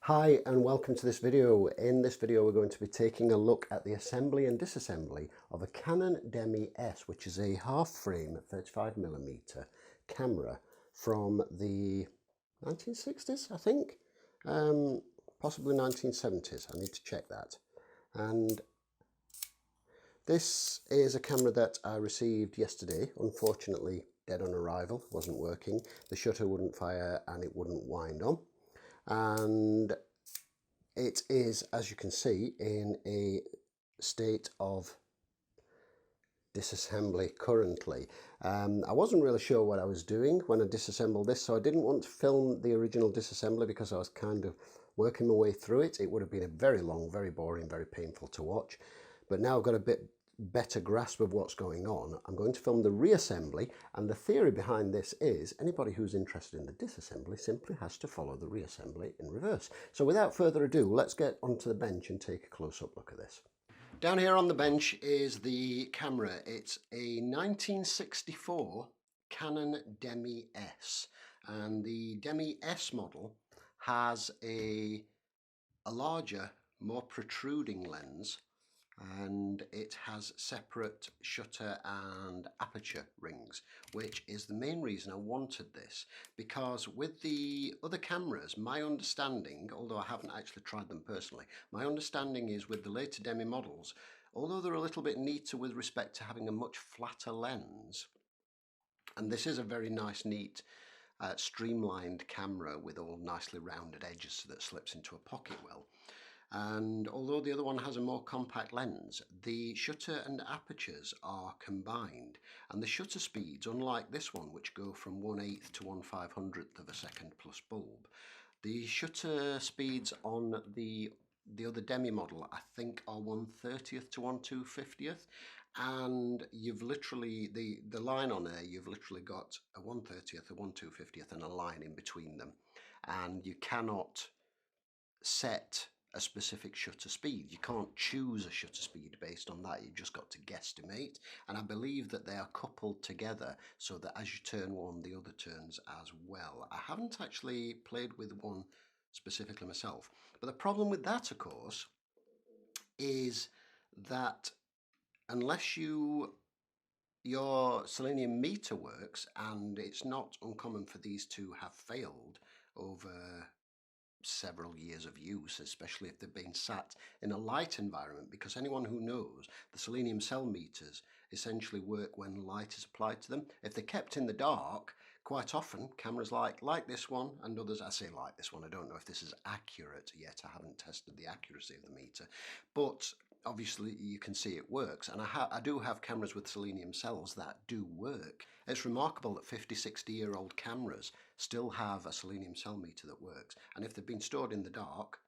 Hi and welcome to this video. In this video we're going to be taking a look at the assembly and disassembly of a Canon Demi S, which is a half frame 35mm camera from the 1960s, I think, possibly 1970s. I need to check that. And this is a camera that I received yesterday, unfortunately dead on arrival, wasn't working. The shutter wouldn't fire and it wouldn't wind on. And it is, as you can see, in a state of disassembly currently. I wasn't really sure what I was doing when I disassembled this, so I didn't want to film the original disassembly because I was kind of working my way through it. It would have been a very long, very boring, very painful to watch. But now I've got a bit better grasp of what's going on. I'm going to film the reassembly, and the theory behind this is anybody who's interested in the disassembly simply has to follow the reassembly in reverse. So without further ado, let's get onto the bench and take a close-up look at this. Down here on the bench is the camera. It's a 1964 Canon Demi S, and the Demi S model has a larger, more protruding lens, and it has separate shutter and aperture rings, which is the main reason I wanted this, because with the other cameras, my understanding, although I haven't actually tried them personally, my understanding is with the later Demi models, although they're a little bit neater with respect to having a much flatter lens, and this is a very nice, neat, streamlined camera with all nicely rounded edges so that it slips into a pocket well. And although the other one has a more compact lens, the shutter and apertures are combined, and the shutter speeds, unlike this one, which go from 1/8 to 1/500th of a second plus bulb, the shutter speeds on the other Demi model I think are 1/30th to 1/250th, and you've literally, the line on there, you've literally got a 1/30th, a 1/250th and a line in between them, and you cannot set a specific shutter speed. You can't choose a shutter speed based on that. You've just got to guesstimate, and I believe that they are coupled together so that as you turn one, the other turns as well. I haven't actually played with one specifically myself, but the problem with that, of course, is that unless your selenium meter works, and it's not uncommon for these to have failed over several years of use, especially if they've been sat in a light environment, because anyone who knows the selenium cell meters essentially work when light is applied to them. If they're kept in the dark, quite often cameras like this one and others, I say like this one, I don't know if this is accurate yet, I haven't tested the accuracy of the meter, but obviously you can see it works, and I do have cameras with selenium cells that do work. It's remarkable that 50-60-year-old cameras still have a selenium cell meter that works, and if they've been stored in the dark,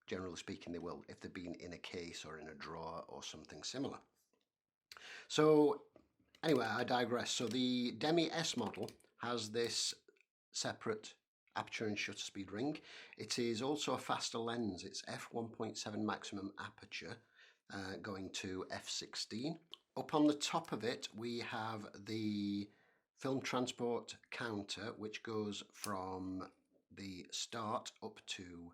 generally speaking they will, if they've been in a case or in a drawer or something similar. So anyway, I digress. So the Demi S model has this separate aperture and shutter speed ring. It is also a faster lens. It's f1.7 maximum aperture, going to f16. Up on the top of it we have the film transport counter, which goes from the start up to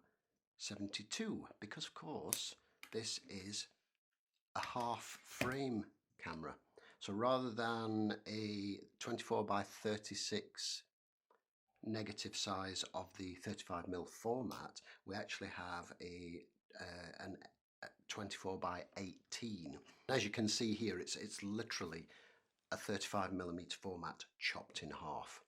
72, because of course this is a half frame camera. So rather than a 24x36 negative size of the 35mm format, we actually have an 24x18. As you can see here, it's literally a 35mm format chopped in half.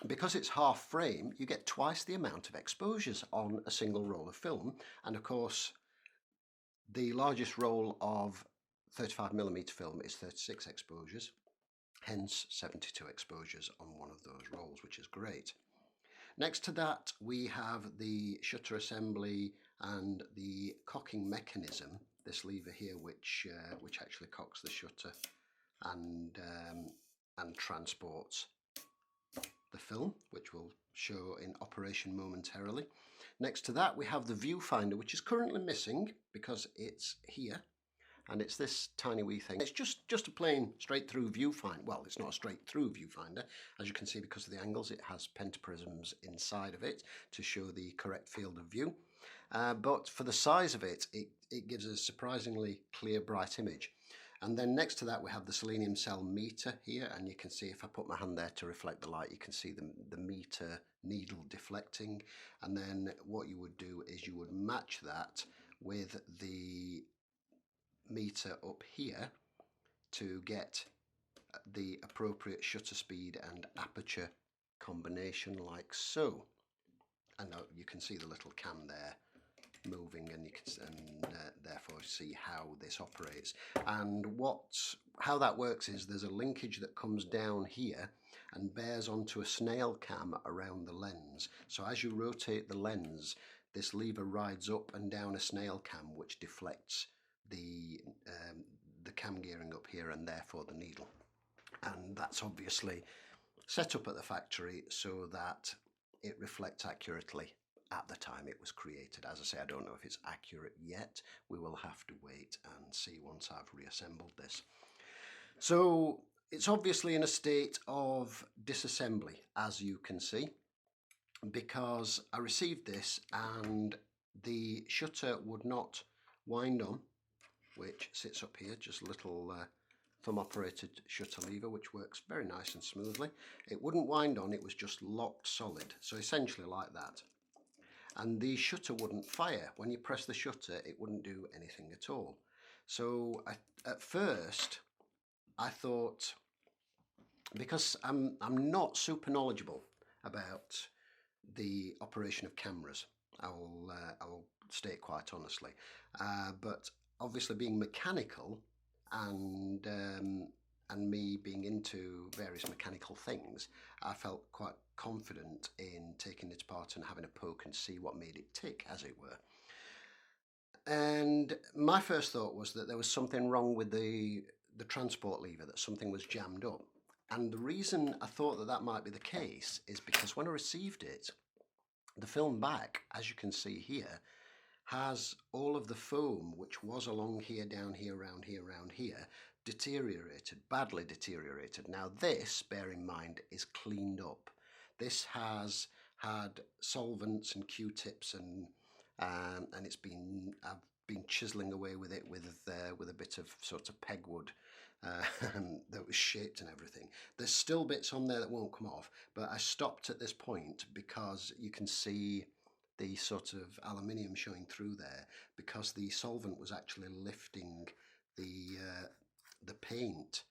Because it's half frame, you get twice the amount of exposures on a single roll of film, and of course the largest roll of 35mm film is 36 exposures, hence 72 exposures on one of those rolls, which is great. Next to that we have the shutter assembly and the cocking mechanism, this lever here which actually cocks the shutter and transports the film, which we'll show in operation momentarily. Next to that we have the viewfinder, which is currently missing because it's here, and it's this tiny wee thing. It's just a plain straight through viewfinder. Well, it's not a straight through viewfinder, as you can see, because of the angles. It has pentaprisms inside of it to show the correct field of view. But for the size of it, it gives a surprisingly clear, bright image. And then next to that we have the selenium cell meter here, and you can see if I put my hand there to reflect the light, you can see the meter needle deflecting. And then what you would do is you would match that with the meter up here to get the appropriate shutter speed and aperture combination, like so. And you can see the little cam there moving, and you can therefore see how this operates. And how that works is there's a linkage that comes down here and bears onto a snail cam around the lens. So as you rotate the lens, this lever rides up and down a snail cam, which deflects the cam gearing up here and therefore the needle. And that's obviously set up at the factory so that it reflects accurately at the time it was created. As I say, I don't know if it's accurate yet. We will have to wait and see once I've reassembled this. So it's obviously in a state of disassembly, as you can see, because I received this and the shutter would not wind on, which sits up here, just a little thumb operated shutter lever, which works very nice and smoothly. It wouldn't wind on, it was just locked solid, so essentially like that. And the shutter wouldn't fire. When you press the shutter, it wouldn't do anything at all. So at first I thought, because I'm not super knowledgeable about the operation of cameras, I will state quite honestly, but obviously being mechanical and me being into various mechanical things, I felt quite confident in taking it apart and having a poke and see what made it tick, as it were. And my first thought was that there was something wrong with the transport lever, that something was jammed up. And the reason I thought that that might be the case is because when I received it, the film back, as you can see here, has all of the foam, which was along here, down here, around here, deteriorated, badly deteriorated. Now this, bear in mind, is cleaned up. This has had solvents and Q-tips and I've been chiseling away with it with a bit of sort of pegwood that was shaped and everything. There's still bits on there that won't come off, but I stopped at this point because you can see the sort of aluminium showing through there, because the solvent was actually lifting the paint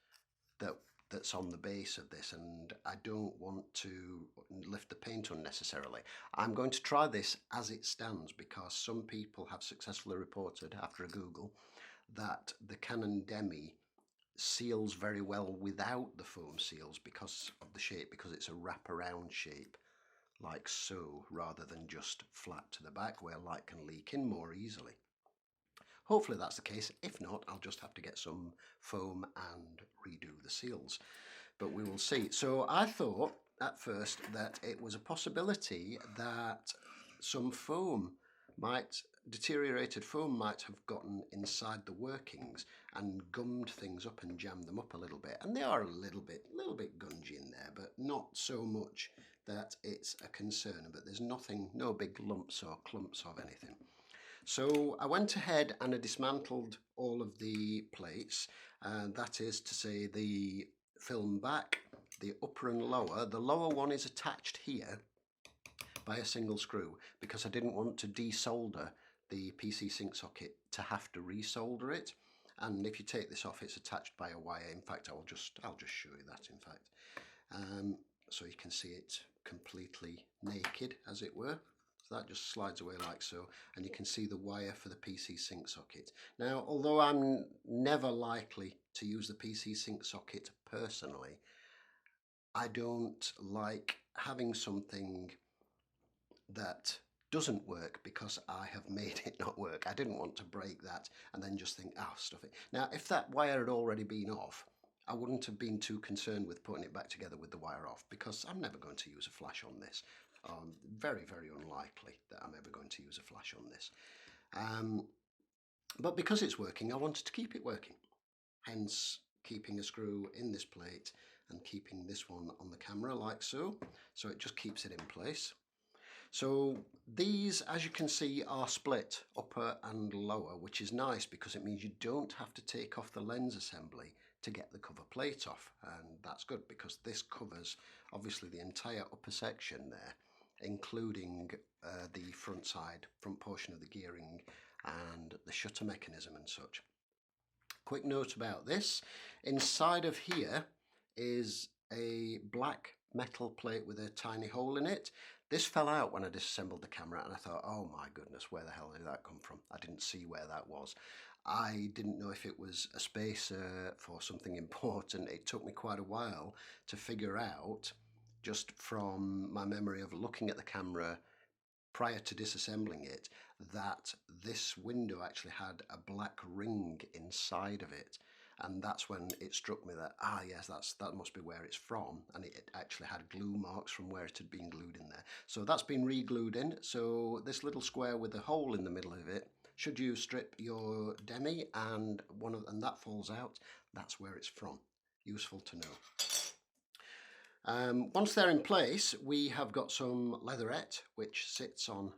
that's on the base of this, and I don't want to lift the paint unnecessarily. I'm going to try this as it stands, because some people have successfully reported after a Google that the Canon Demi seals very well without the foam seals because of the shape, because it's a wraparound shape like so, rather than just flat to the back where light can leak in more easily. Hopefully that's the case. If not, I'll just have to get some foam and redo the seals, but we will see. So I thought at first that it was a possibility that some deteriorated foam might have gotten inside the workings and gummed things up and jammed them up a little bit. And they are a little bit gungy in there, but not so much that it's a concern. But there's no big lumps or clumps of anything. So I went ahead and I dismantled all of the plates, and that is to say the film back, the upper and lower. The lower one is attached here by a single screw because I didn't want to desolder the PC sync socket to have to resolder it. And if you take this off, it's attached by a wire. In fact, I'll just show you that, in fact. So you can see it completely naked, as it were. So that just slides away like so, and you can see the wire for the PC sync socket. Now, although I'm never likely to use the PC sync socket personally, I don't like having something that doesn't work because I have made it not work. I didn't want to break that and then just think, oh, stuff it. Now, if that wire had already been off, I wouldn't have been too concerned with putting it back together with the wire off, because I'm never going to use a flash on this. Very, very unlikely that I'm ever going to use a flash on this. But because it's working, I wanted to keep it working. Hence, keeping a screw in this plate and keeping this one on the camera like so. So it just keeps it in place. So these, as you can see, are split upper and lower, which is nice because it means you don't have to take off the lens assembly to get the cover plate off. And that's good because this covers obviously the entire upper section there, including the front portion of the gearing and the shutter mechanism and such. Quick note about this, inside of here is a black metal plate with a tiny hole in it. This fell out when I disassembled the camera and I thought, oh my goodness, where the hell did that come from? I didn't see where that was. I didn't know if it was a spacer for something important. It took me quite a while to figure out, just from my memory of looking at the camera prior to disassembling it, that this window actually had a black ring inside of it. And that's when it struck me that, yes, that must be where it's from. And it actually had glue marks from where it had been glued in there. So that's been re-glued in. So this little square with a hole in the middle of it, should you strip your Demi and that falls out, that's where it's from. Useful to know. Once they're in place, we have got some leatherette which sits on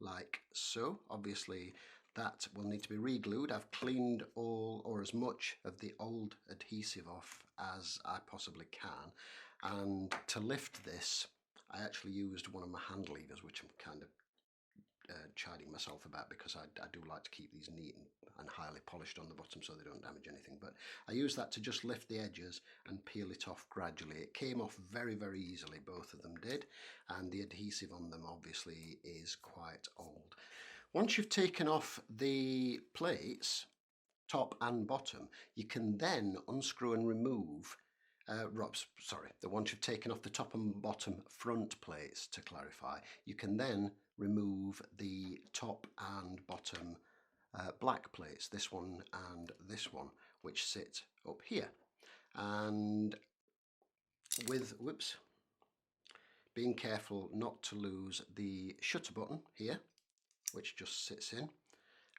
like so. Obviously that will need to be re-glued. I've cleaned all or as much of the old adhesive off as I possibly can, and to lift this I actually used one of my hand levers, which I'm kind of chiding myself about because I do like to keep these neat and highly polished on the bottom so they don't damage anything, but I use that to just lift the edges and peel it off gradually. It came off very, very easily, both of them did, and the adhesive on them obviously is quite old. Once you've taken off the plates, top and bottom, you can then unscrew and remove once you've taken off the top and bottom front plates, to clarify, you can then remove the top and bottom black plates, this one and this one, which sit up here. And with, being careful not to lose the shutter button here, which just sits in,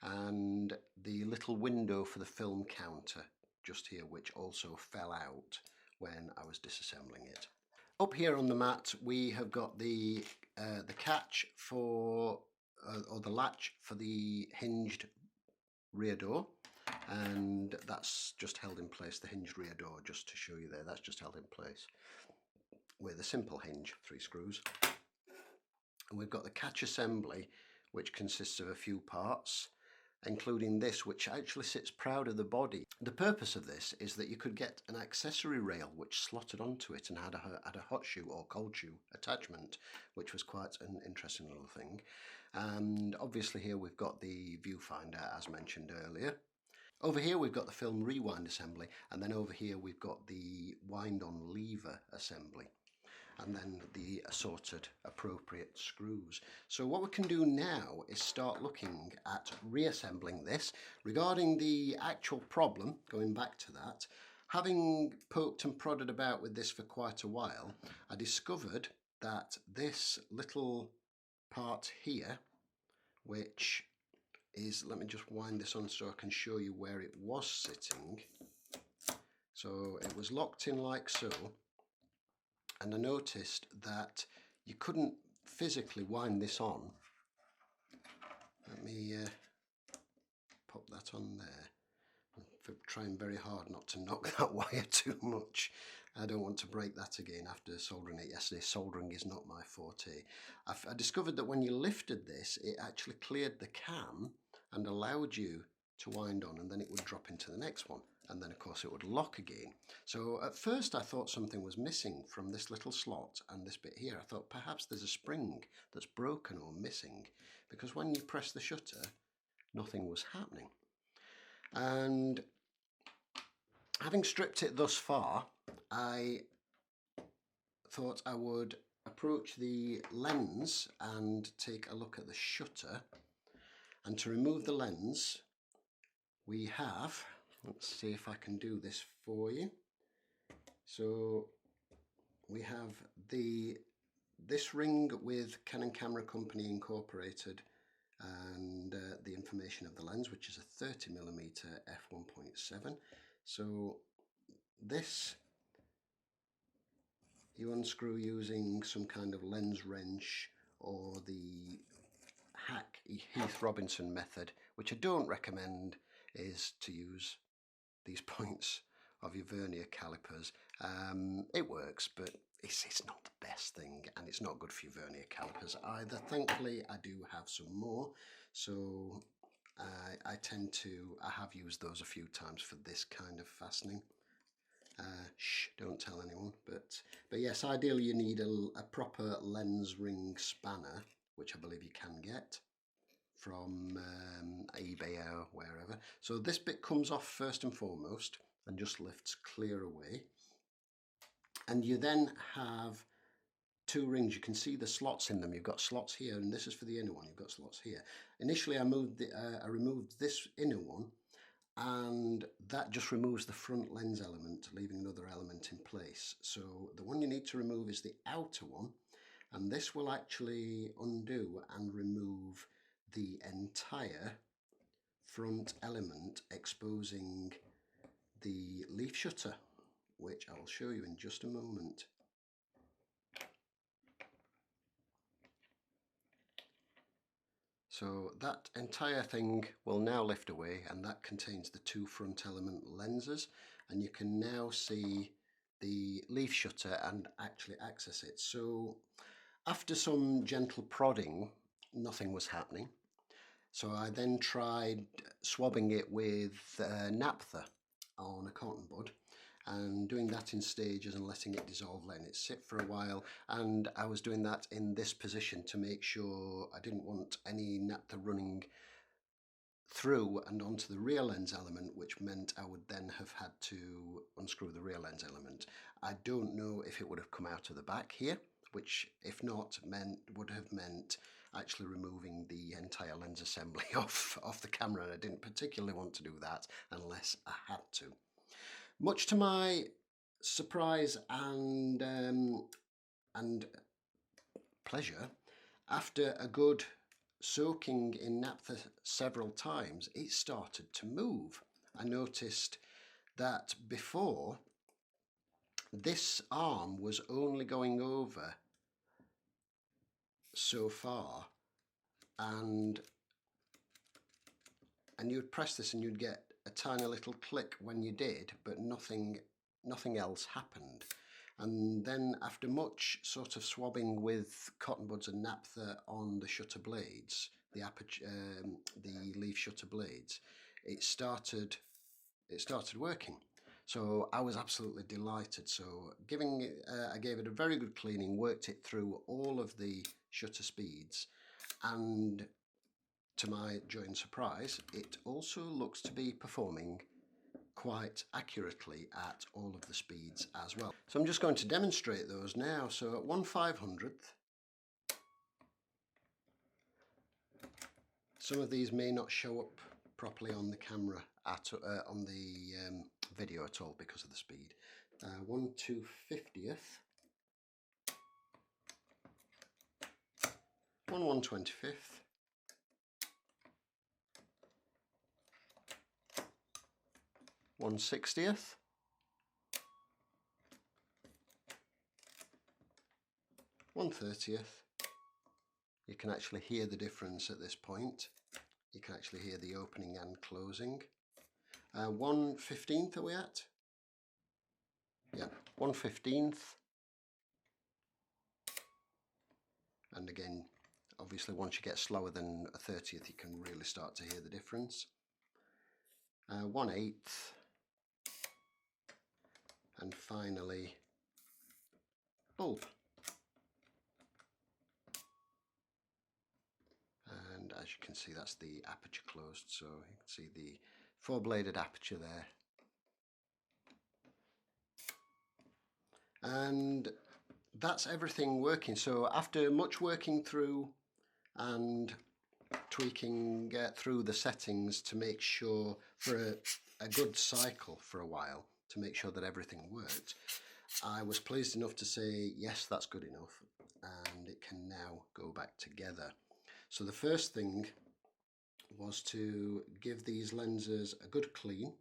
and the little window for the film counter just here, which also fell out when I was disassembling it. Up here on the mat we have got the catch for, or the latch for the hinged rear door, and that's just held in place, the hinged rear door, just to show you there, that's just held in place with a simple hinge, 3 screws. And we've got the catch assembly, which consists of a few parts, including this, which actually sits proud of the body. The purpose of this is that you could get an accessory rail which slotted onto it and had a hot shoe or cold shoe attachment, which was quite an interesting little thing. And obviously here we've got the viewfinder, as mentioned earlier. Over here we've got the film rewind assembly, and then over here we've got the wind-on lever assembly, and then the assorted appropriate screws. So what we can do now is start looking at reassembling this. Regarding the actual problem, going back to that, having poked and prodded about with this for quite a while, I discovered that this little part here, which is, let me just wind this on so I can show you where it was sitting. So it was locked in like so, and I noticed that you couldn't physically wind this on. Let me pop that on there. I'm trying very hard not to knock that wire too much. I don't want to break that again after soldering it yesterday. Soldering is not my forte. I discovered that when you lifted this, it actually cleared the cam and allowed you to wind on, and then it would drop into the next one, and then of course it would lock again. So at first I thought something was missing from this little slot and this bit here. I thought perhaps there's a spring that's broken or missing, because when you press the shutter nothing was happening. And having stripped it thus far, I thought I would approach the lens and take a look at the shutter. And to remove the lens, we have, let's see if I can do this for you. So we have this ring with Canon Camera Company Incorporated, and the information of the lens, which is a 30mm f1.7. So this you unscrew using some kind of lens wrench or the hack Heath Robinson method, which I don't recommend, is to use these points of your vernier calipers. It works, but it's not the best thing, and it's not good for your vernier calipers either. Thankfully, I do have some more, so I have used those a few times for this kind of fastening. Shh, don't tell anyone. But yes, ideally you need a proper lens ring spanner, which I believe you can get from eBay or wherever. So this bit comes off first and foremost and just lifts clear away. And you then have two rings. You can see the slots in them. You've got slots here, and this is for the inner one. You've got slots here. Initially, I removed this inner one, and that just removes the front lens element, leaving another element in place. So the one you need to remove is the outer one, and this will actually undo and remove the entire front element, exposing the leaf shutter, which I will show you in just a moment. So that entire thing will now lift away, and that contains the two front element lenses, and you can now see the leaf shutter and actually access it. So after some gentle prodding, nothing was happening. So I then tried swabbing it with naphtha on a cotton bud, and doing that in stages and letting it dissolve, letting it sit for a while. And I was doing that in this position to make sure I didn't want any naphtha running through and onto the rear lens element, which meant I would then have had to unscrew the rear lens element. I don't know if it would have come out of the back here, which if not would have meant actually removing the entire lens assembly off the camera, and I didn't particularly want to do that unless I had to. Much to my surprise and pleasure, after a good soaking in naphtha several times, it started to move. I noticed that before, this arm was only going over so far, and you'd press this and you'd get a tiny little click when you did, but nothing else happened. And then after much sort of swabbing with cotton buds and naphtha on the shutter blades, the leaf shutter blades, it started working. So I was absolutely delighted. So I gave it a very good cleaning, worked it through all of the shutter speeds, and to my joy and surprise, it also looks to be performing quite accurately at all of the speeds as well. So I'm just going to demonstrate those now. So at 1/500th, some of these may not show up properly on the camera on the video at all because of the speed. 1/250th, 1/125th, 1/60th, 1/30th. You can actually hear the difference at this point. You can actually hear the opening and closing. 1/15th are we at? Yeah, 1/15th. And again, obviously once you get slower than a 30th, you can really start to hear the difference. 1/8th. And finally, bulb. And as you can see, that's the aperture closed, so you can see the four-bladed aperture there. And that's everything working. So after much working through and tweaking through the settings to make sure for a good cycle for a while, to make sure that everything worked, I was pleased enough to say, yes, that's good enough, and it can now go back together. So the first thing was to give these lenses a good clean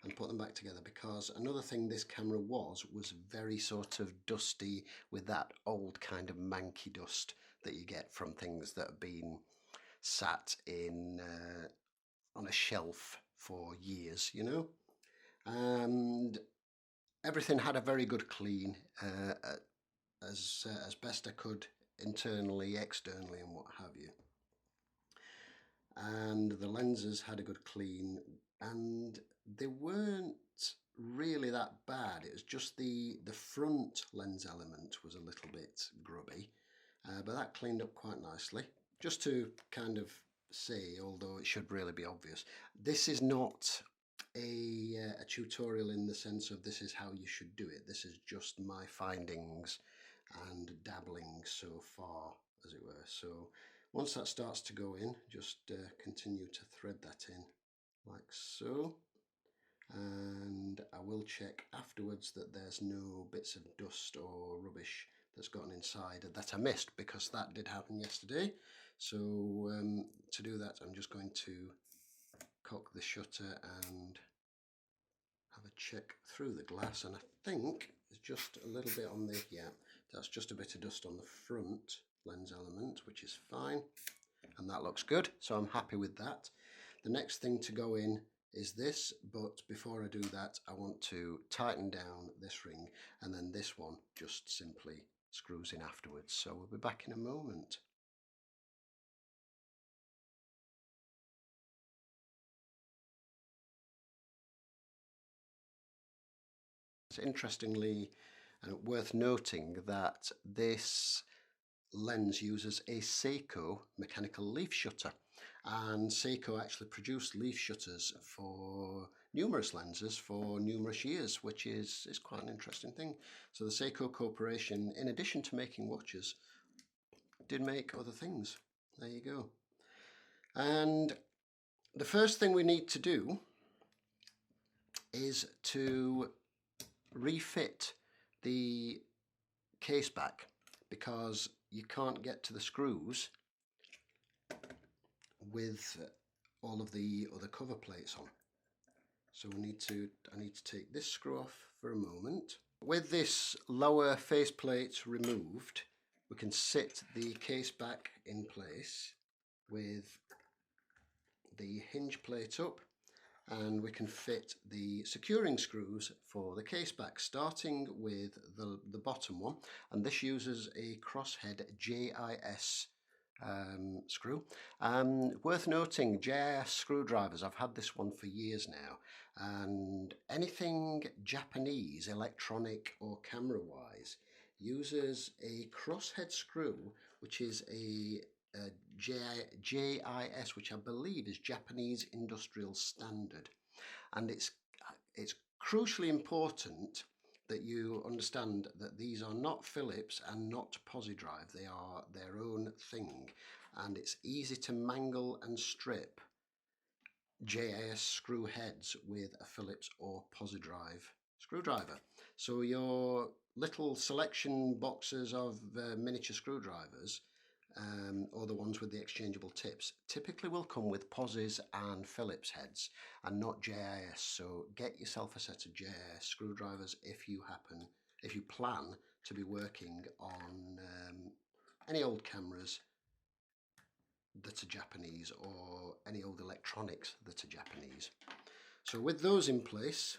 and put them back together, because another thing this camera was very sort of dusty, with that old kind of manky dust that you get from things that have been sat in on a shelf for years, you know. And everything had a very good clean, as best I could, internally, externally, and what have you. And the lenses had a good clean, and they weren't really that bad. It was just the front lens element was a little bit grubby, but that cleaned up quite nicely. Just to kind of say, although it should really be obvious, this is not a tutorial in the sense of this is how you should do it. This is just my findings and dabbling so far, as it were. So once that starts to go in, just continue to thread that in like so, and I will check afterwards that there's no bits of dust or rubbish that's gotten inside that I missed, because that did happen yesterday. So to do that, I'm just going to cock the shutter and have a check through the glass, and I think there's just a little bit on the, yeah, that's just a bit of dust on the front lens element, which is fine, and that looks good, so I'm happy with that. The next thing to go in is this, but before I do that, I want to tighten down this ring, and then this one just simply screws in afterwards. So we'll be back in a moment. It's interestingly worth noting that this lens uses a Seiko mechanical leaf shutter, and Seiko actually produced leaf shutters for numerous lenses for numerous years, which is quite an interesting thing. So the Seiko Corporation, in addition to making watches, did make other things. There you go. And the first thing we need to do is to refit the case back, because you can't get to the screws with all of the other cover plates on. So I need to take this screw off for a moment. With this lower faceplate removed, we can sit the case back in place with the hinge plate up, and we can fit the securing screws for the case back, starting with the bottom one, and this uses a crosshead JIS screw. Worth noting, JIS screwdrivers, I've had this one for years now, and anything Japanese, electronic or camera wise, uses a crosshead screw, which is a JIS, which I believe is Japanese Industrial Standard, and it's crucially important that you understand that these are not Phillips and not Pozidrive. They are their own thing, and it's easy to mangle and strip JIS screw heads with a Phillips or Pozidrive screwdriver. So your little selection boxes of miniature screwdrivers, or the ones with the exchangeable tips, typically will come with Pozzies and Phillips heads and not JIS. So get yourself a set of JIS screwdrivers if you plan to be working on any old cameras that are Japanese, or any old electronics that are Japanese. So with those in place,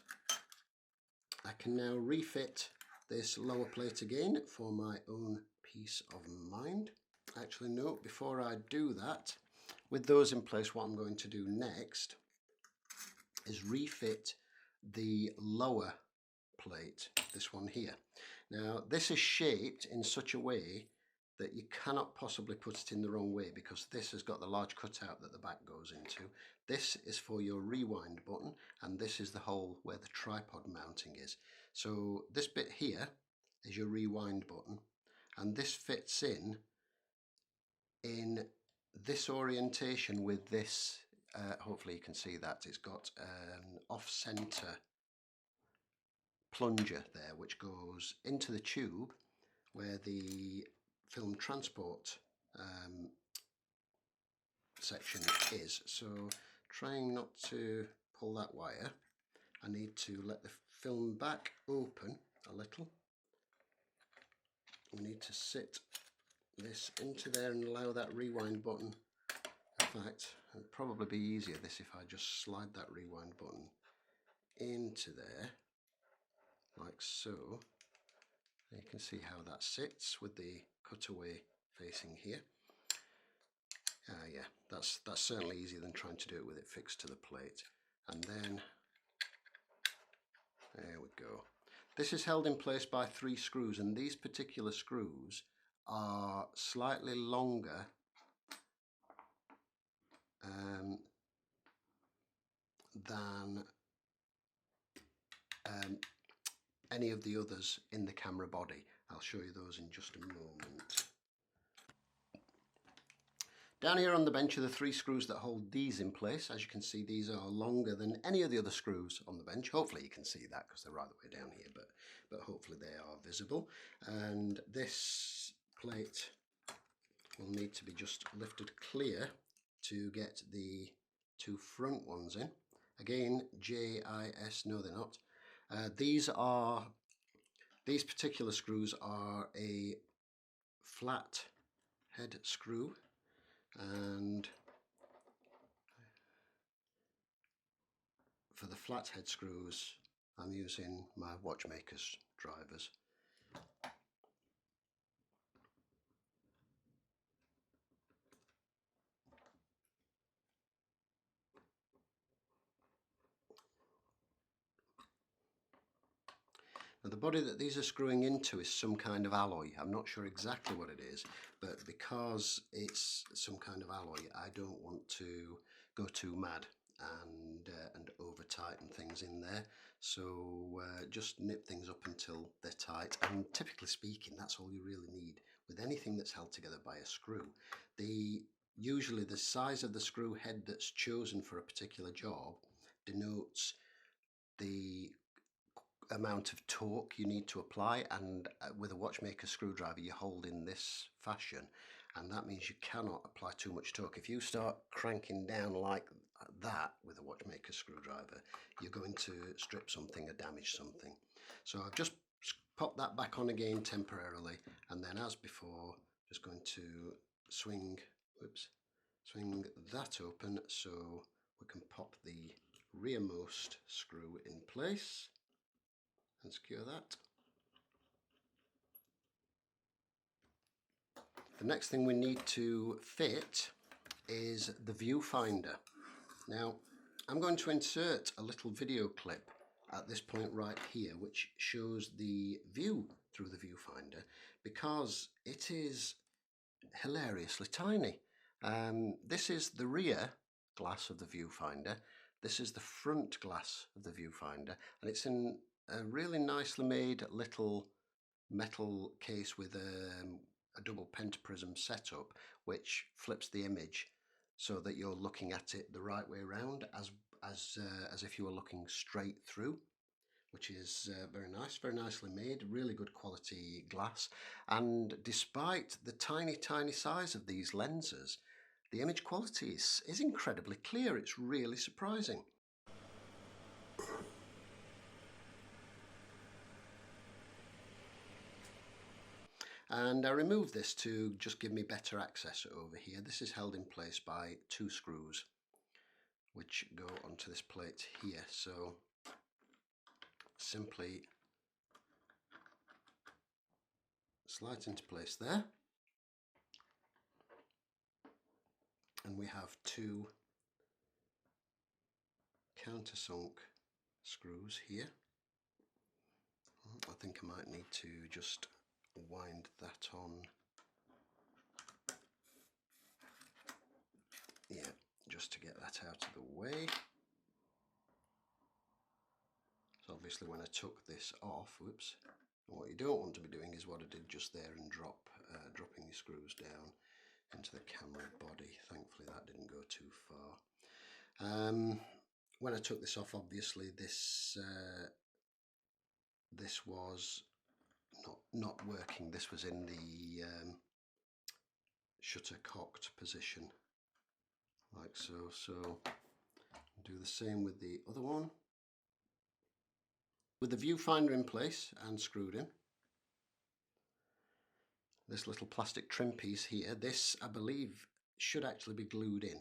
I can now refit this lower plate again for my own peace of mind. Actually, no, before I do that, with those in place, what I'm going to do next is refit the lower plate, this one here. Now, this is shaped in such a way that you cannot possibly put it in the wrong way, because this has got the large cutout that the back goes into. This is for your rewind button, and this is the hole where the tripod mounting is. So this bit here is your rewind button, and this fits in this orientation with this, hopefully you can see that, it's got an off-center plunger there which goes into the tube where the film transport section is. So trying not to pull that wire, I need to let the film back open a little. We need to sit this into there and allow that rewind button. In fact, it would probably be easier this if I just slide that rewind button into there, like so. You can see how that sits with the cutaway facing here. Yeah, that's certainly easier than trying to do it with it fixed to the plate. And then, there we go. This is held in place by 3 screws, and these particular screws are slightly longer than any of the others in the camera body. I'll show you those in just a moment. Down here on the bench are the 3 screws that hold these in place. As you can see, these are longer than any of the other screws on the bench. Hopefully you can see that because they're right the way down here, but hopefully they are visible. And this plate will need to be just lifted clear to get the 2 front ones in. Again, JIS, no they're not. These particular screws are a flat head screw, and for the flat head screws I'm using my watchmaker's drivers. Now the body that these are screwing into is some kind of alloy. I'm not sure exactly what it is, but because it's some kind of alloy, I don't want to go too mad and over tighten things in there. So just nip things up until they're tight, and typically speaking that's all you really need with anything that's held together by a screw. Usually the size of the screw head that's chosen for a particular job denotes the amount of torque you need to apply, and with a watchmaker screwdriver you hold in this fashion, and that means you cannot apply too much torque. If you start cranking down like that with a watchmaker screwdriver, you're going to strip something or damage something. So I've just popped that back on again temporarily, and then as before just going to swing that open so we can pop the rearmost screw in place and secure that. The next thing we need to fit is the viewfinder. Now I'm going to insert a little video clip at this point right here which shows the view through the viewfinder, because it is hilariously tiny. This is the rear glass of the viewfinder, this is the front glass of the viewfinder, and it's in a really nicely made little metal case with a double pentaprism setup which flips the image so that you're looking at it the right way around, as if you were looking straight through, which is very nice, very nicely made, really good quality glass. And despite the tiny size of these lenses, the image quality is incredibly clear. It's really surprising. And I removed this to just give me better access over here. This is held in place by 2 screws which go onto this plate here. So simply slide into place there, and we have 2 countersunk screws here. I think I might need to just wind that on. Yeah, just to get that out of the way. So obviously when I took this off, whoops, what you don't want to be doing is what I did just there and dropping the screws down into the camera body. Thankfully that didn't go too far. When I took this off, obviously this was not working. This was in the shutter cocked position. like so. So do the same with the other one. With the viewfinder in place and screwed in, this little plastic trim piece here, this I believe should actually be glued in.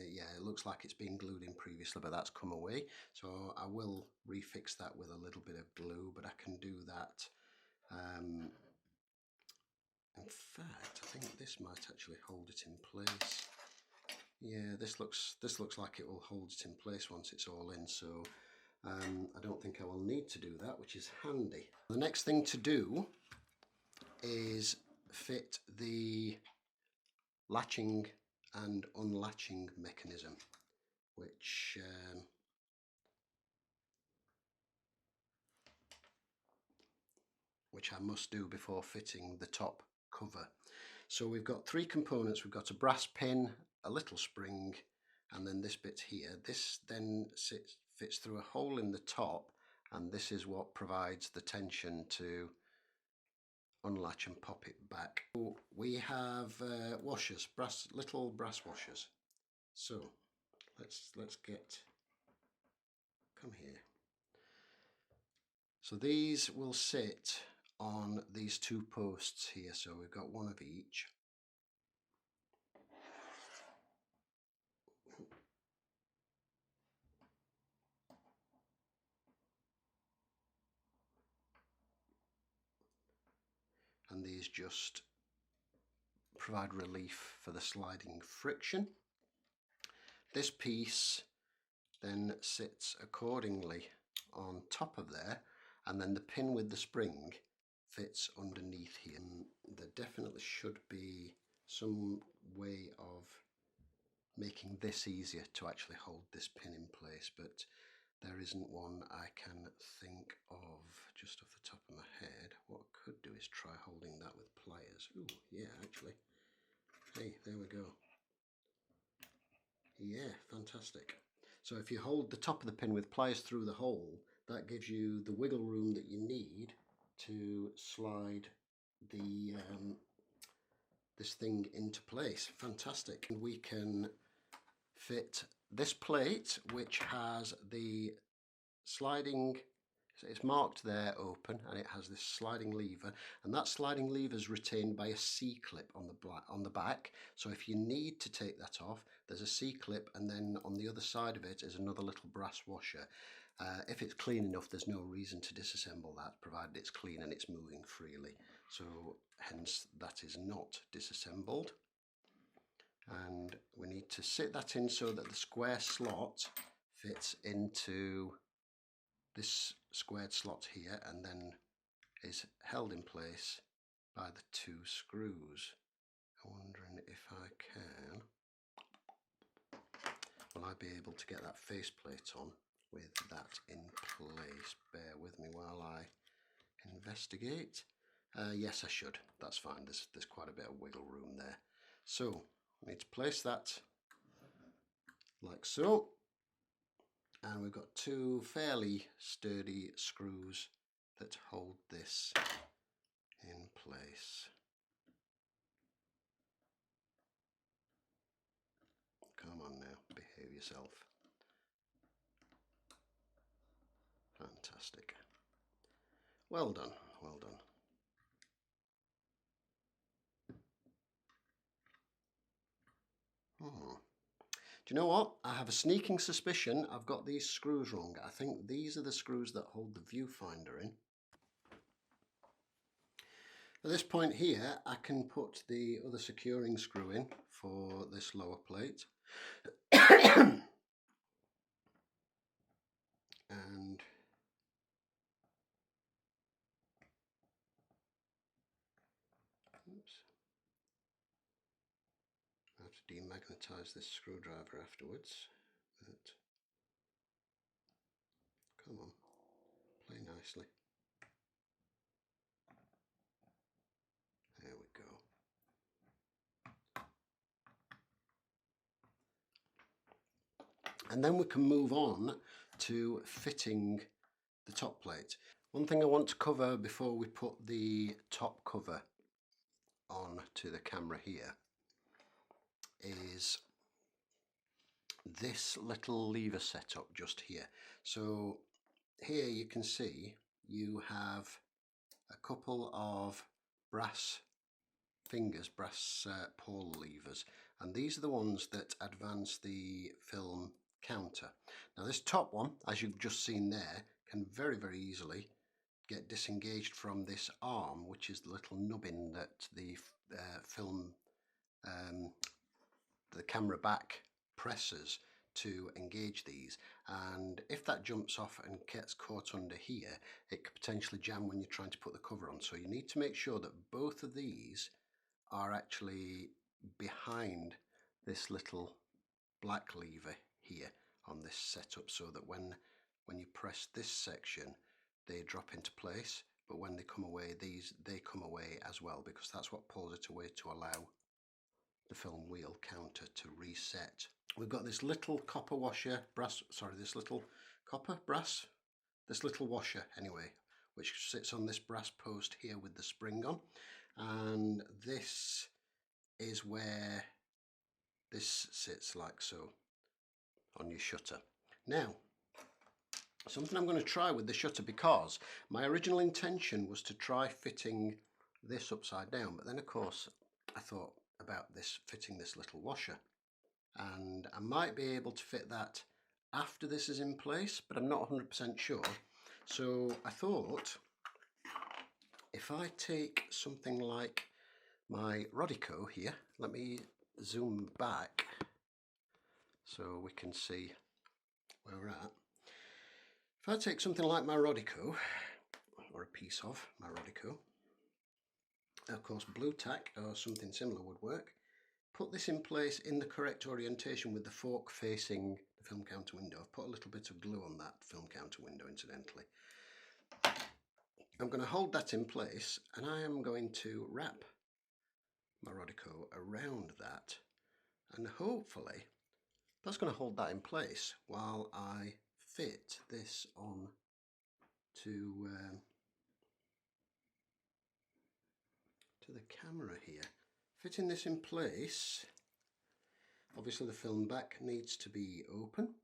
Yeah, it looks like it's been glued in previously, but that's come away. So I will refix that with a little bit of glue, but I can do that. In fact, I think this might actually hold it in place. Yeah, this looks like it will hold it in place once it's all in. So I don't think I will need to do that, which is handy. The next thing to do is fit the latching and unlatching mechanism, which I must do before fitting the top cover. So we've got three components. We've got a brass pin, a little spring, and then this bit here. This then fits through a hole in the top, and this is what provides the tension to unlatch and pop it back. So we have washers, little brass washers. So let's come here. So these will sit on these two posts here. So we've got one of each. And these just provide relief for the sliding friction. This piece then sits accordingly on top of there, and then the pin with the spring fits underneath here. And there definitely should be some way of making this easier to actually hold this pin in place, but there isn't one I can think of just off the top of my head. What I could do is try holding that with pliers. Ooh, yeah, actually. Hey, there we go. Yeah, fantastic. So if you hold the top of the pin with pliers through the hole, that gives you the wiggle room that you need to slide the this thing into place. Fantastic. And we can fit this plate, which has the sliding, it's marked there open, and it has this sliding lever, and that sliding lever is retained by a C-clip on the back. So if you need to take that off, there's a C-clip, and then on the other side of it is another little brass washer. If it's clean enough, there's no reason to disassemble that, provided it's clean and it's moving freely. So hence that is not disassembled. And we need to sit that in so that the square slot fits into this squared slot here, and then is held in place by the two screws. I'm wondering if I can, will I be able to get that faceplate on with that in place? Bear with me while I investigate. Yes, I should. That's fine. There's quite a bit of wiggle room there. So I need to place that like so. And we've got two fairly sturdy screws that hold this in place. Come on now, behave yourself. Fantastic. Well done, well done. Do you know what? I have a sneaking suspicion I've got these screws wrong. I think these are the screws that hold the viewfinder in. At this point here, I can put the other securing screw in for this lower plate. And oops, I have to demagnetize this screwdriver afterwards. But come on, play nicely. There we go. And then we can move on to fitting the top plate. One thing I want to cover before we put the top cover on to the camera here is this little lever setup just here. So here you can see you have a couple of brass fingers, brass pull levers, and these are the ones that advance the film counter. Now this top one, as you've just seen there, can very easily get disengaged from this arm, which is the little nubbin that the film, the camera back presses to engage these, and if that jumps off and gets caught under here, it could potentially jam when you're trying to put the cover on. So you need to make sure that both of these are actually behind this little black lever here on this setup, so that when you press this section they drop into place, but when they come away, they come away as well, because that's what pulls it away to allow the film wheel counter to reset. We've got this little copper washer, this little washer anyway, which sits on this brass post here with the spring on, and this is where this sits like so on your shutter. Now, something I'm going to try with the shutter, because my original intention was to try fitting this upside down, but then of course I thought about this fitting this little washer, and I might be able to fit that after this is in place, but I'm not 100% sure. So I thought, if I take something like my Rodico here, let me zoom back so we can see where we're at. If I take something like my Rodico, or a piece of my Rodico, of course blue tack or something similar would work, put this in place in the correct orientation with the fork facing the film counter window. I've put a little bit of glue on that film counter window incidentally. I'm going to hold that in place, and I am going to wrap my Rodico around that, and hopefully that's going to hold that in place while I fit this on to the camera here. Fitting this in place, obviously the film back needs to be open,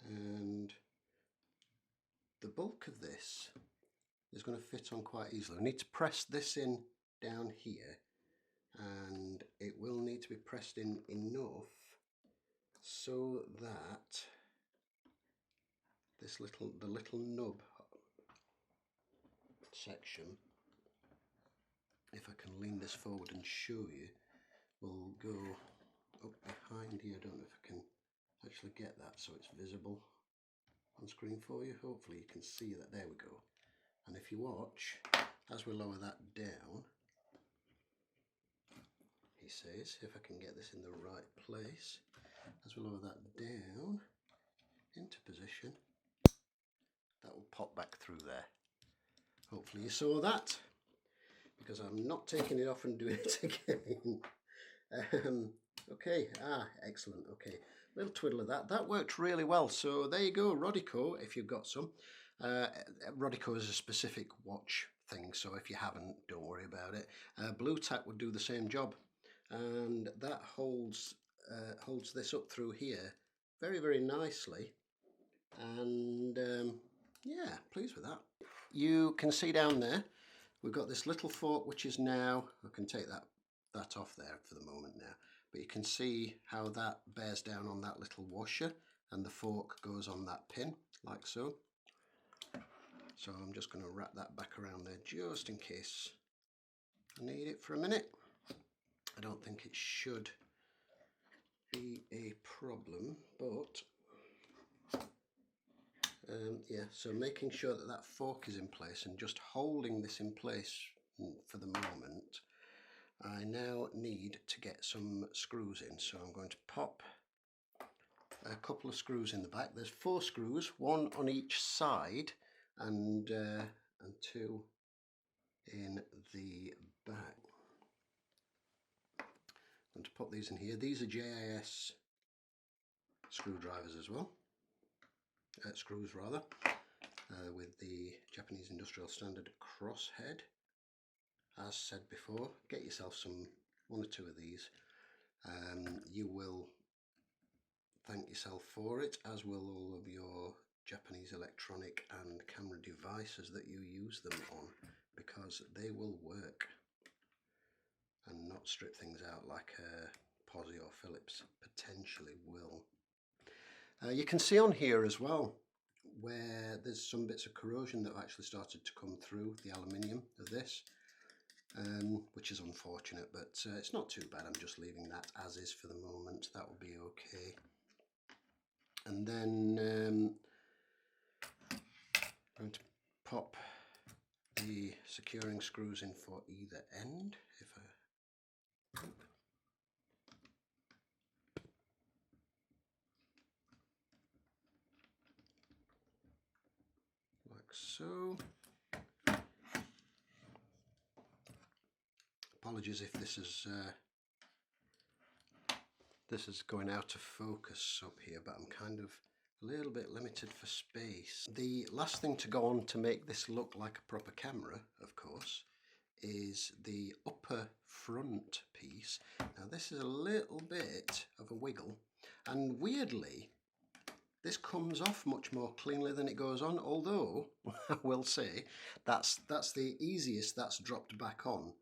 and the bulk of this is going to fit on quite easily. I need to press this in down here, and it will need to be pressed in enough so that the little nub section, if I can lean this forward and show you, will go up behind here. I don't know if I can actually get that so it's visible on screen for you. Hopefully you can see that. There we go. And if you watch, as we lower that down, he says, if I can get this in the right place, as we lower that down into position, that will pop back through there. Hopefully you saw that, because I'm not taking it off and doing it again. Okay, excellent. Okay, little twiddle of that. That worked really well. So there you go, Rodico, if you've got some. Rodico is a specific watch thing, so if you haven't, don't worry about it. Blue tack would do the same job, and that holds this up through here very nicely, and yeah, pleased with that. You can see down there we've got this little fork, which is now, I can take that off there for the moment now, but you can see how that bears down on that little washer, and the fork goes on that pin like so. So I'm just going to wrap that back around there just in case I need it for a minute. I don't think it should be a problem, but yeah, so making sure that that fork is in place and just holding this in place for the moment. I now need to get some screws in, so I'm going to pop a couple of screws in the back. There's 4 screws, 1 on each side, and 2 in the back. And to pop these in here, these are JIS screwdrivers as well, screws rather, with the Japanese Industrial Standard crosshead. As said before, get yourself 1 or 2 of these. You will thank yourself for it, as will all of your Japanese electronic and camera devices that you use them on, because they will work and not strip things out like a Posi or Philips potentially will. You can see on here as well where there's some bits of corrosion that have actually started to come through the aluminium of this, which is unfortunate, but it's not too bad. I'm just leaving that as is for the moment. That will be okay. And then I'm going to pop the securing screws in for either end. Like so. Apologies if this is going out of focus up here, but I'm kind of a little bit limited for space. The last thing to go on to make this look like a proper camera, of course, is the upper front piece. Now this is a little bit of a wiggle, and weirdly this comes off much more cleanly than it goes on, although I will say that's the easiest that's dropped back on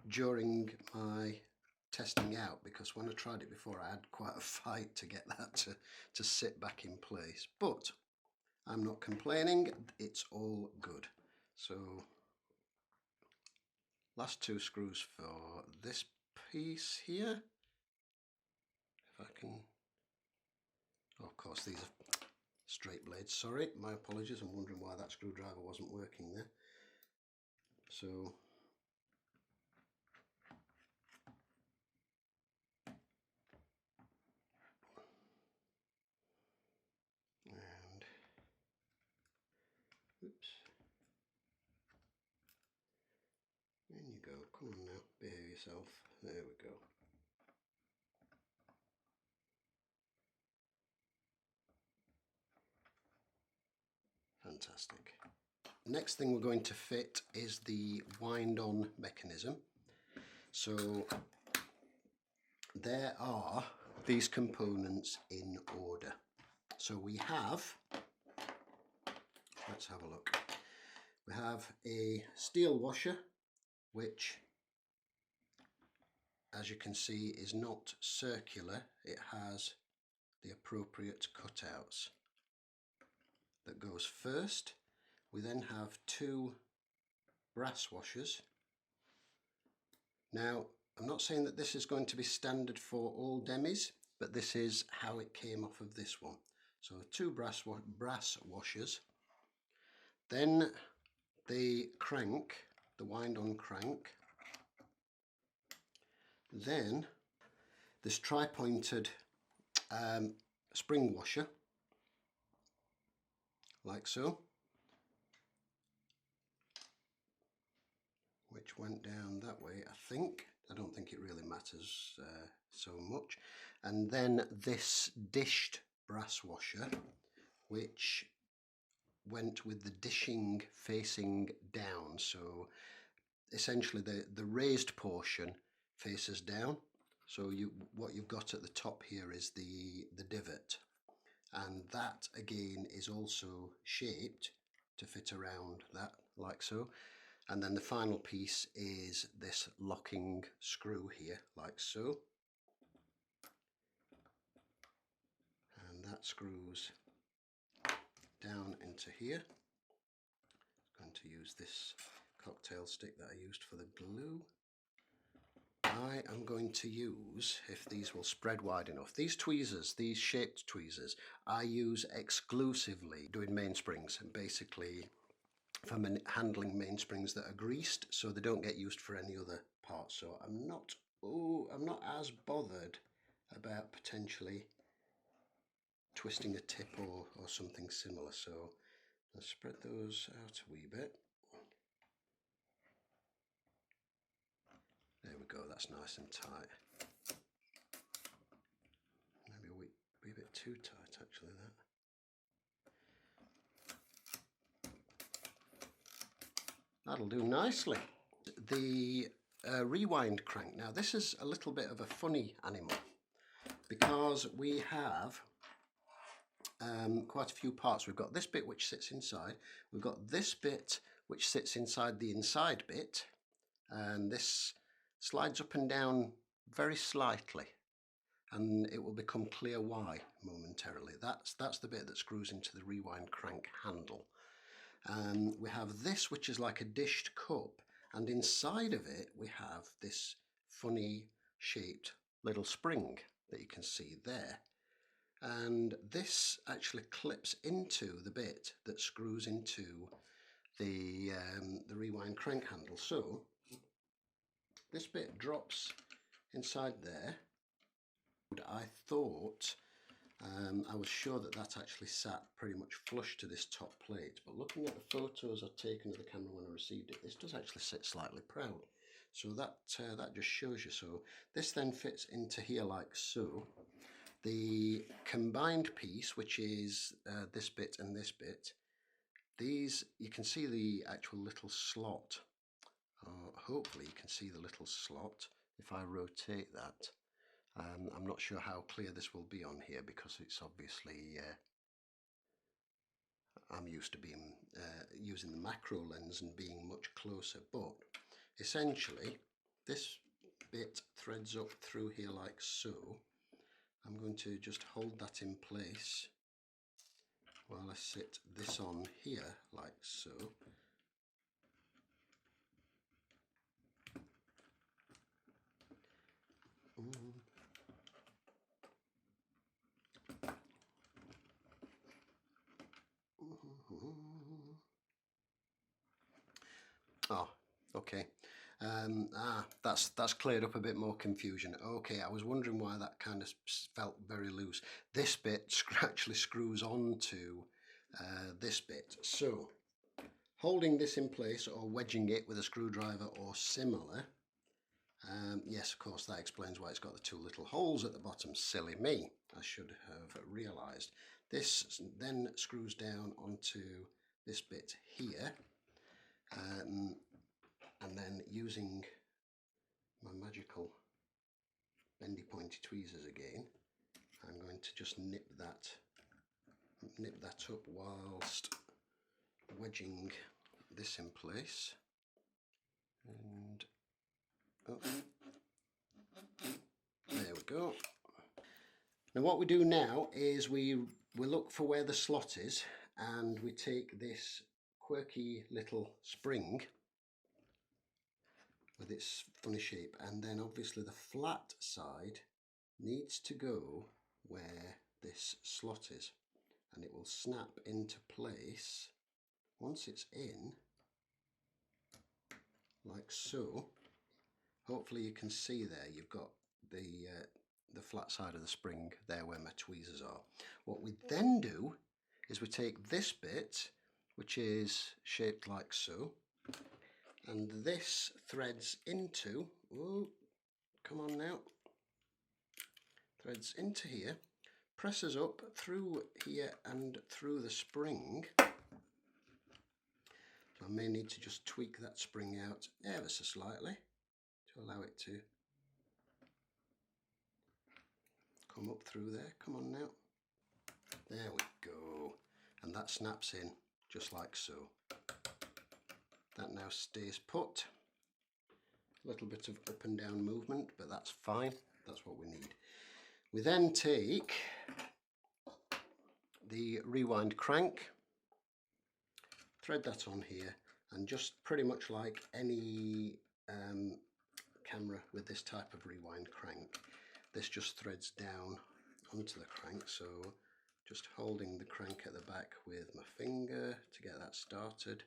during my testing out, because when I tried it before I had quite a fight to get that to sit back in place, but I'm not complaining, it's all good. So last two screws for this piece here, if I can, oh, of course these are straight blades, sorry, my apologies, I'm wondering why that screwdriver wasn't working there. So oops. In you go. Come on now. Behave yourself. There we go. Fantastic. Next thing we're going to fit is the wind-on mechanism. So there are these components in order. So we have, let's have a look. We have a steel washer, which, as you can see, is not circular. It has the appropriate cutouts. That goes first. We then have two brass washers. Now, I'm not saying that this is going to be standard for all Demis, but this is how it came off of this one. So two brass washers. Then the crank, the wind-on crank. Then this tri-pointed spring washer, like so, which went down that way, I think. I don't think it really matters so much. And then this dished brass washer, which went with the dishing facing down. So essentially the raised portion faces down. So what you've got at the top here is the divot. And that again is also shaped to fit around that, like so. And then the final piece is this locking screw here, like so. And that screws down into here. I'm going to use this cocktail stick that I used for the glue. I am going to use, if these will spread wide enough, these tweezers, these shaped tweezers, I use exclusively doing mainsprings, and basically for handling mainsprings that are greased, so they don't get used for any other parts. So I'm not as bothered about potentially twisting a tip or something similar. So let's spread those out a wee bit. There we go, that's nice and tight. Maybe a wee bit too tight actually, that. That'll do nicely. The rewind crank. Now this is a little bit of a funny animal. because we have quite a few parts. We've got this bit which sits inside, we've got this bit which sits inside the inside bit, and this slides up and down very slightly, and it will become clear why momentarily. That's the bit that screws into the rewind crank handle. We have this which is like a dished cup, and inside of it we have this funny shaped little spring that you can see there, and this actually clips into the bit that screws into the rewind crank handle. So this bit drops inside there. I thought I was sure that that actually sat pretty much flush to this top plate, but looking at the photos I'd taken of the camera when I received it, this does actually sit slightly proud. So that just shows you. So this then fits into here like so. The combined piece, which is this bit and this bit, these, you can see the actual little slot. Hopefully you can see the little slot if I rotate that. I'm not sure how clear this will be on here because it's obviously I'm used to being using the macro lens and being much closer, but essentially this bit threads up through here like so. I'm going to just hold that in place while I sit this on here like so. Oh, okay. That's cleared up a bit more confusion. Okay, I was wondering why that kind of felt very loose. This bit actually screws onto this bit. So, holding this in place or wedging it with a screwdriver or similar, yes, of course, that explains why it's got the two little holes at the bottom. Silly me, I should have realised. This then screws down onto this bit here. And then using my magical bendy pointy tweezers again, I'm going to just nip that up whilst wedging this in place. And there we go. Now what we do now is we look for where the slot is, and we take this quirky little spring with its funny shape, and then obviously the flat side needs to go where this slot is, and it will snap into place once it's in like so. Hopefully you can see there you've got the flat side of the spring there where my tweezers are. What we then do is we take this bit, which is shaped like so, and this threads into, oh, come on now, threads into here, presses up through here and through the spring. So I may need to just tweak that spring out ever so slightly to allow it to come up through there. Come on now. There we go. And that snaps in just like so. That now stays put. A little bit of up and down movement, but that's fine. That's what we need. We then take the rewind crank, thread that on here, and just pretty much like any camera with this type of rewind crank, this just threads down onto the crank. So just holding the crank at the back with my finger to get that started.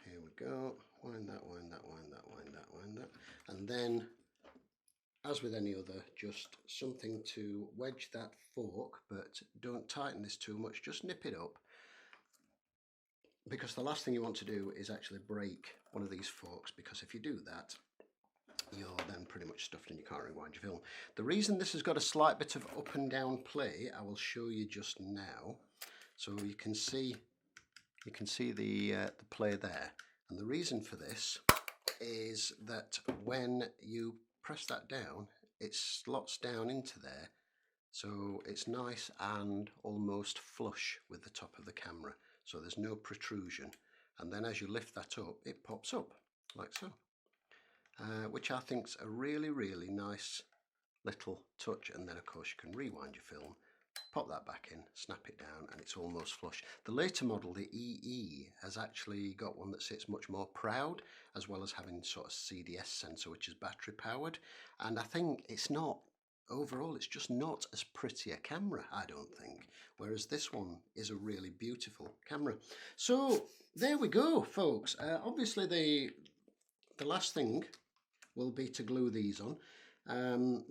Here we go. Wind that, wind that, wind that, wind that, wind that. And then, as with any other, just something to wedge that fork, but don't tighten this too much, just nip it up. Because the last thing you want to do is actually break one of these forks, because if you do that, you're then pretty much stuffed and you can't rewind your film. The reason this has got a slight bit of up and down play, I will show you just now. So you can see the play there. And the reason for this is that when you press that down, it slots down into there, so it's nice and almost flush with the top of the camera, so there's no protrusion. And then as you lift that up, it pops up like so, which I think's a really, really nice little touch. And then of course you can rewind your film, pop that back in, snap it down, and it's almost flush. The later model, the EE, has actually got one that sits much more proud, as well as having sort of CDS sensor, which is battery powered. And I think it's not, overall, it's just not as pretty a camera, I don't think. Whereas this one is a really beautiful camera. So there we go, folks. Obviously the last thing will be to glue these on.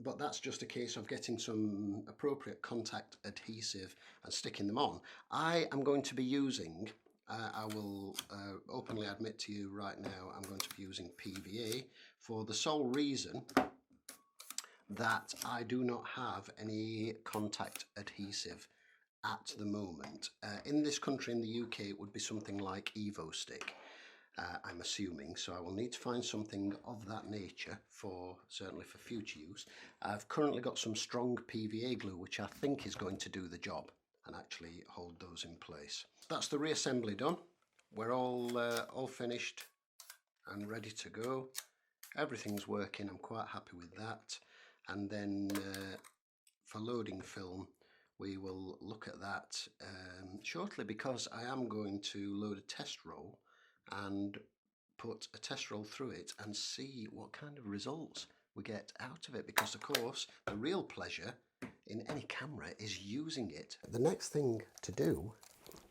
But that's just a case of getting some appropriate contact adhesive and sticking them on. I am going to be using, I will openly admit to you right now, I'm going to be using PVA for the sole reason that I do not have any contact adhesive at the moment. In this country, in the UK, it would be something like Evo Stick. I'm assuming, so I will need to find something of that nature for, certainly for future use. I've currently got some strong PVA glue which I think is going to do the job and actually hold those in place. That's the reassembly done. We're all finished and ready to go. Everything's working, I'm quite happy with that. And then for loading film, we will look at that shortly, because I am going to load a test roll and put a test roll through it and see what kind of results we get out of it, because of course the real pleasure in any camera is using it. The next thing to do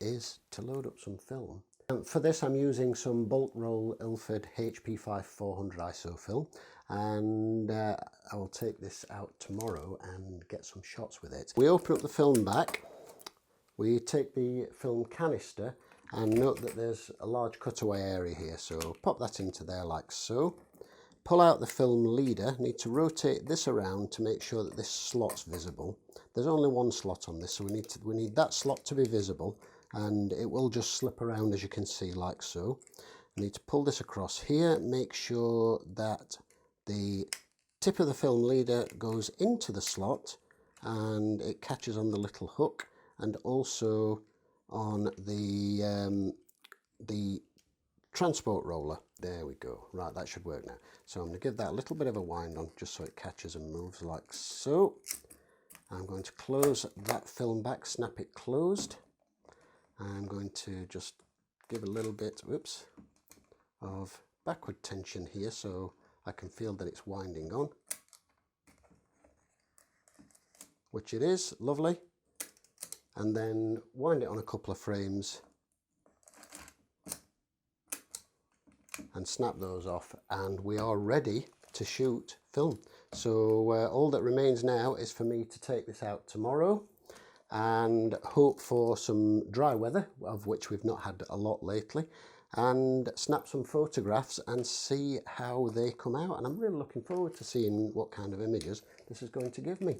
is to load up some film. For this I'm using some Bolt Roll Ilford HP5 400 ISO film, and I will take this out tomorrow and get some shots with it. We open up the film back, we take the film canister, and note that there's a large cutaway area here, so pop that into there like so. Pull out the film leader, need to rotate this around to make sure that this slot's visible. There's only one slot on this, so we need that slot to be visible, and it will just slip around, as you can see, like so. I need to pull this across here, make sure that the tip of the film leader goes into the slot and it catches on the little hook, and also on the transport roller. There we go. Right, that should work now. So I'm going to give that a little bit of a wind on just so it catches and moves like so. I'm going to close that film back, snap it closed. I'm going to just give a little bit, whoops, of backward tension here so I can feel that it's winding on, which it is. Lovely. And then wind it on a couple of frames and snap those off, and we are ready to shoot film. So all that remains now is for me to take this out tomorrow and hope for some dry weather, of which we've not had a lot lately, and snap some photographs and see how they come out. And I'm really looking forward to seeing what kind of images this is going to give me.